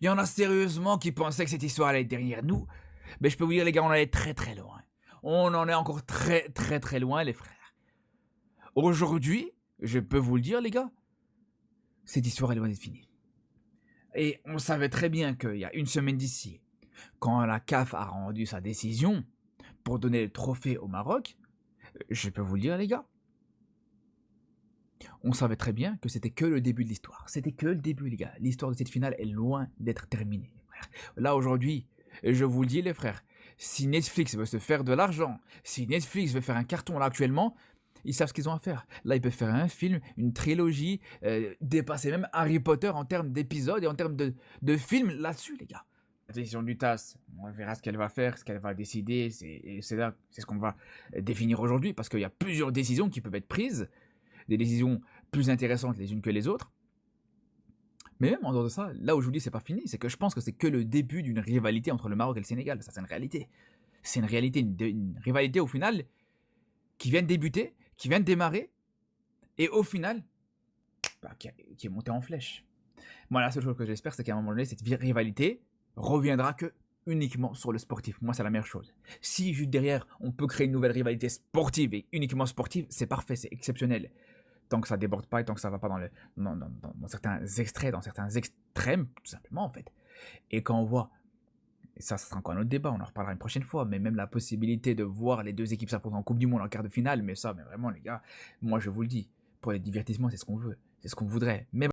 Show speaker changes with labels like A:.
A: Il y en a sérieusement qui pensaient que cette histoire allait être derrière nous. Mais je peux vous dire, les gars, on en est très très loin. On en est encore très très très loin, les frères. Aujourd'hui, je peux vous le dire, les gars, cette histoire est loin d'être finie. Et on savait très bien qu'il y a une semaine d'ici, quand la CAF a rendu sa décision pour donner le trophée au Maroc, je peux vous le dire, les gars, on savait très bien que c'était que le début de l'histoire. C'était que le début, les gars. L'histoire de cette finale est loin d'être terminée, les frères. Là, aujourd'hui, je vous le dis, les frères, si Netflix veut se faire de l'argent, si Netflix veut faire un carton là actuellement, ils savent ce qu'ils ont à faire. Là, ils peuvent faire un film, une trilogie, dépasser même Harry Potter en termes d'épisodes et en termes de films là-dessus, les gars. La décision du TAS, on verra ce qu'elle va faire, ce qu'elle va décider, c'est là, c'est ce qu'on va définir aujourd'hui, parce qu'il y a plusieurs décisions qui peuvent être prises, des décisions plus intéressantes les unes que les autres. Mais même en dehors de ça, là où je vous dis c'est pas fini, c'est que je pense que c'est que le début d'une rivalité entre le Maroc et le Sénégal. Ça, c'est une réalité. C'est une réalité, une rivalité au final qui vient de débuter, qui vient de démarrer, et au final, qui est montée en flèche. Moi, la seule chose que j'espère, c'est qu'à un moment donné, cette rivalité reviendra que uniquement sur le sportif. Moi, c'est la meilleure chose. Si juste derrière, on peut créer une nouvelle rivalité sportive et uniquement sportive, c'est parfait, c'est exceptionnel. Tant que ça déborde pas et tant que ça va pas dans certains extraits, dans certains extrêmes, tout simplement, en fait. Et quand on voit, et ça sera encore un autre débat, on en reparlera une prochaine fois, mais même la possibilité de voir les deux équipes s'affronter en Coupe du Monde en quart de finale, mais ça, mais vraiment, les gars, moi, je vous le dis, pour les divertissements, c'est ce qu'on veut, c'est ce qu'on voudrait. Mais